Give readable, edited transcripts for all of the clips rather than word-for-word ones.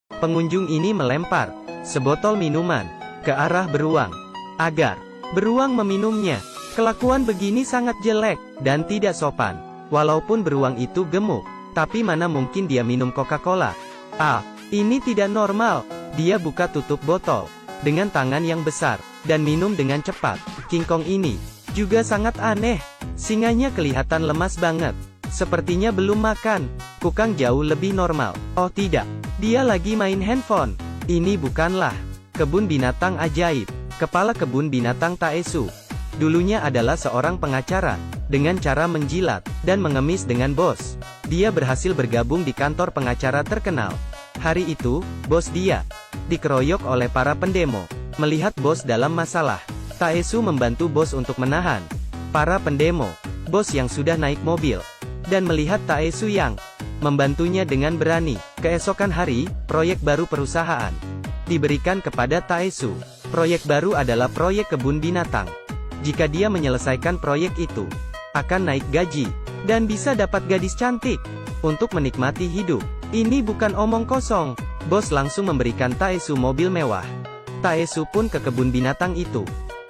Pengunjung ini melempar sebotol minuman ke arah beruang agar beruang meminumnya. Kelakuan begini sangat jelek dan tidak sopan. Walaupun beruang itu gemuk, tapi mana mungkin dia minum Coca-Cola? Ini tidak normal. Dia buka tutup botol dengan tangan yang besar dan minum dengan cepat. King Kong ini juga sangat aneh. Singanya kelihatan lemas banget. Sepertinya belum makan. Kukang jauh lebih normal. Oh tidak, dia lagi main handphone. Ini bukanlah kebun binatang ajaib. Kepala kebun binatang Taesu dulunya adalah seorang pengacara. Dengan cara menjilat dan mengemis dengan bos, dia berhasil bergabung di kantor pengacara terkenal. Hari itu, bos dia dikeroyok oleh para pendemo. Melihat bos dalam masalah, Taesu membantu bos untuk menahan para pendemo. Bos yang sudah naik mobil dan melihat Taesu yang membantunya dengan berani. Keesokan hari, proyek baru perusahaan diberikan kepada Taesu. Proyek baru adalah proyek kebun binatang. Jika dia menyelesaikan proyek itu, akan naik gaji dan bisa dapat gadis cantik untuk menikmati hidup. Ini bukan omong kosong. Bos langsung memberikan Taesu mobil mewah. Taesu pun ke kebun binatang itu.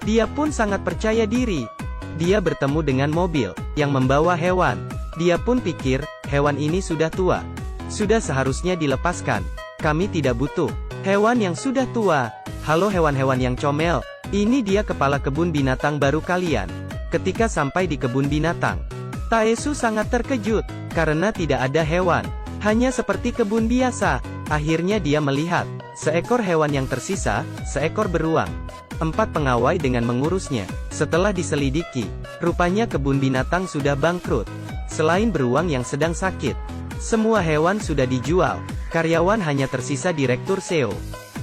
Dia pun sangat percaya diri. Dia bertemu dengan mobil yang membawa hewan. Dia pun pikir, hewan ini sudah tua. Sudah seharusnya dilepaskan. Kami tidak butuh hewan yang sudah tua. Halo hewan-hewan yang comel. Ini dia kepala kebun binatang baru kalian. Ketika sampai di kebun binatang, Taesu sangat terkejut karena tidak ada hewan. Hanya seperti kebun biasa. Akhirnya dia melihat seekor hewan yang tersisa, seekor beruang. 4 pengawai dengan mengurusnya. Setelah diselidiki, rupanya kebun binatang sudah bangkrut. Selain beruang yang sedang sakit, semua hewan sudah dijual. Karyawan hanya tersisa Direktur Seo,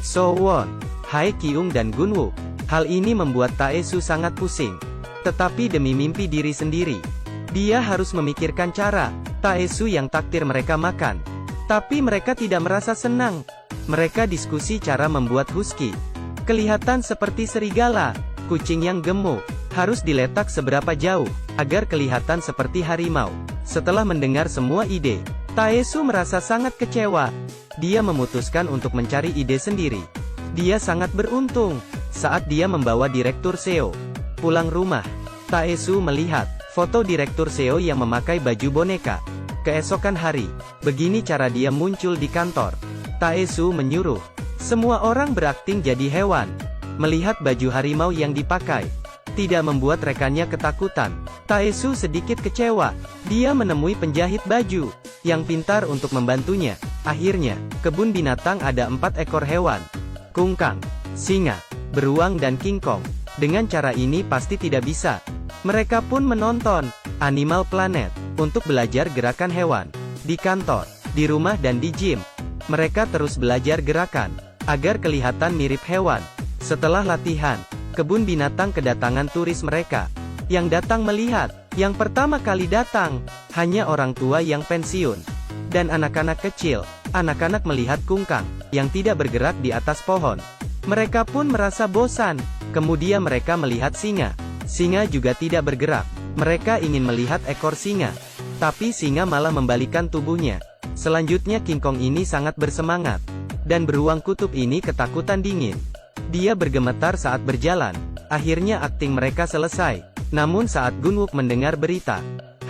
So Won, Hae Kyung dan Gunwook. Hal ini membuat Taesu sangat pusing. Tetapi demi mimpi diri sendiri, dia harus memikirkan cara. Taesu yang takdir mereka makan. Tapi mereka tidak merasa senang. Mereka diskusi cara membuat husky kelihatan seperti serigala. Kucing yang gemuk harus diletak seberapa jauh agar kelihatan seperti harimau. Setelah mendengar semua ide, Taesu merasa sangat kecewa. Dia memutuskan untuk mencari ide sendiri. Dia sangat beruntung saat dia membawa Direktur Seo pulang rumah. Taesu melihat foto Direktur Seo yang memakai baju boneka. Keesokan hari, begini cara dia muncul di kantor. Taesu menyuruh semua orang berakting jadi hewan. Melihat baju harimau yang dipakai, tidak membuat rekannya ketakutan. Taesu sedikit kecewa. Dia menemui penjahit baju yang pintar untuk membantunya. Akhirnya, kebun binatang ada 4 ekor hewan. Kungkang, singa, beruang dan King Kong. Dengan cara ini pasti tidak bisa. Mereka pun menonton Animal Planet untuk belajar gerakan hewan. Di kantor, di rumah dan di gym, mereka terus belajar gerakan agar kelihatan mirip hewan. Setelah latihan, kebun binatang kedatangan turis mereka yang datang melihat. Yang pertama kali datang hanya orang tua yang pensiun dan anak-anak kecil. Anak-anak melihat kungkang yang tidak bergerak di atas pohon. Mereka pun merasa bosan. Kemudian mereka melihat singa. Singa juga tidak bergerak. Mereka ingin melihat ekor singa, tapi singa malah membalikkan tubuhnya. Selanjutnya King Kong ini sangat bersemangat, dan beruang kutub ini ketakutan dingin. Dia bergemetar saat berjalan. Akhirnya akting mereka selesai. Namun saat Gunwook mendengar berita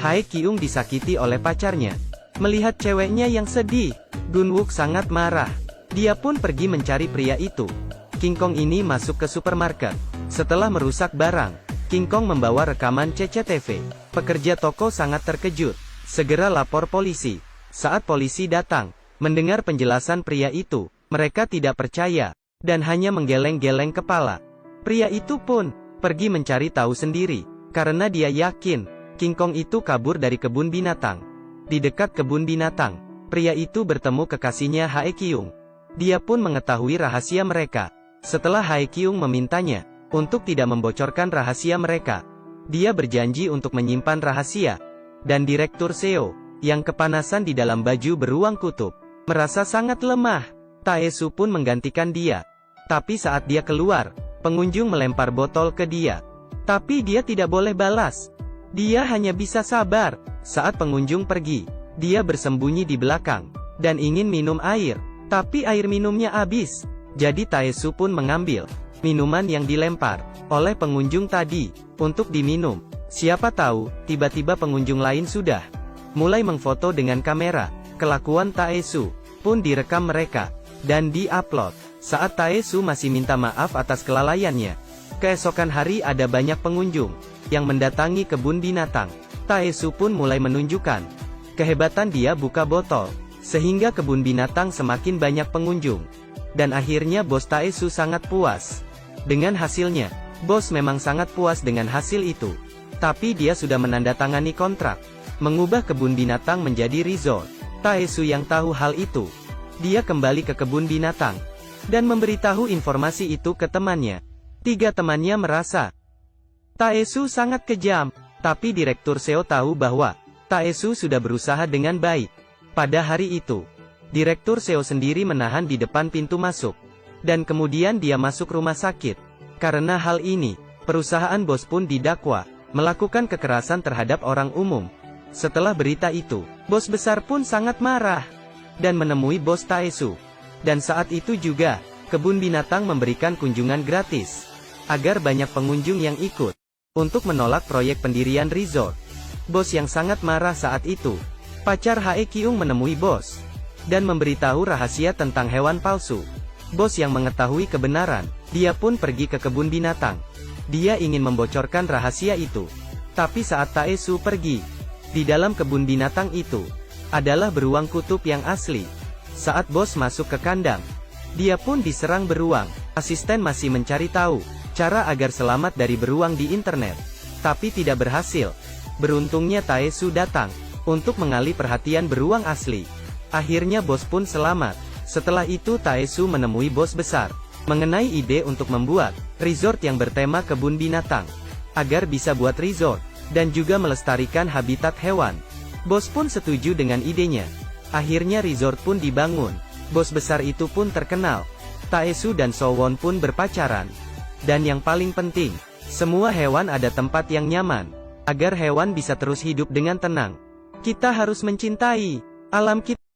Hae Kyung disakiti oleh pacarnya, melihat ceweknya yang sedih, Gunwook sangat marah. Dia pun pergi mencari pria itu. King Kong ini masuk ke supermarket. Setelah merusak barang, King Kong membawa rekaman CCTV. Pekerja toko sangat terkejut. Segera lapor polisi. Saat polisi datang, mendengar penjelasan pria itu, mereka tidak percaya, dan hanya menggeleng-geleng kepala. Pria itu pun pergi mencari tahu sendiri, karena dia yakin King Kong itu kabur dari kebun binatang. Di dekat kebun binatang, pria itu bertemu kekasihnya Hae Kyung. Dia pun mengetahui rahasia mereka. Setelah Hae Kyung memintanya untuk tidak membocorkan rahasia mereka, dia berjanji untuk menyimpan rahasia. Dan Direktur Seo, yang kepanasan di dalam baju beruang kutub, merasa sangat lemah. Taesu pun menggantikan dia. Tapi saat dia keluar, pengunjung melempar botol ke dia. Tapi dia tidak boleh balas. Dia hanya bisa sabar. Saat pengunjung pergi, dia bersembunyi di belakang dan ingin minum air. Tapi air minumnya habis. Jadi Taesu pun mengambil minuman yang dilempar oleh pengunjung tadi untuk diminum. Siapa tahu, tiba-tiba pengunjung lain sudah mulai mengfoto dengan kamera. Kelakuan Taesu pun direkam mereka dan di-upload. Saat Taesu masih minta maaf atas kelalaiannya. Keesokan hari ada banyak pengunjung yang mendatangi kebun binatang. Taesu pun mulai menunjukkan kehebatan dia buka botol, sehingga kebun binatang semakin banyak pengunjung. Dan akhirnya bos Taesu sangat puas dengan hasilnya. Bos memang sangat puas dengan hasil itu. Tapi dia sudah menandatangani kontrak mengubah kebun binatang menjadi resort. Taesu yang tahu hal itu, dia kembali ke kebun binatang dan memberitahu informasi itu ke temannya. 3 temannya merasa Taesu sangat kejam, tapi Direktur Seo tahu bahwa Taesu sudah berusaha dengan baik. Pada hari itu, Direktur Seo sendiri menahan di depan pintu masuk, dan kemudian dia masuk rumah sakit. Karena hal ini, perusahaan bos pun didakwa melakukan kekerasan terhadap orang umum. Setelah berita itu, bos besar pun sangat marah dan menemui bos Taesu. Dan saat itu juga, kebun binatang memberikan kunjungan gratis agar banyak pengunjung yang ikut untuk menolak proyek pendirian resort. Bos yang sangat marah saat itu, pacar Hae Kyung, menemui bos dan memberitahu rahasia tentang hewan palsu. Bos yang mengetahui kebenaran, dia pun pergi ke kebun binatang. Dia ingin membocorkan rahasia itu. Tapi saat Taesu pergi, di dalam kebun binatang itu adalah beruang kutub yang asli. Saat bos masuk ke kandang, dia pun diserang beruang. Asisten masih mencari tahu cara agar selamat dari beruang di internet, tapi tidak berhasil. Beruntungnya Taesu datang untuk mengalih perhatian beruang asli. Akhirnya bos pun selamat. Setelah itu Taesu menemui bos besar mengenai ide untuk membuat resort yang bertema kebun binatang, agar bisa buat resort dan juga melestarikan habitat hewan. Bos pun setuju dengan idenya. Akhirnya resort pun dibangun. Bos besar itu pun terkenal. Taesu dan Sowon pun berpacaran. Dan yang paling penting, semua hewan ada tempat yang nyaman, agar hewan bisa terus hidup dengan tenang. Kita harus mencintai alam kita.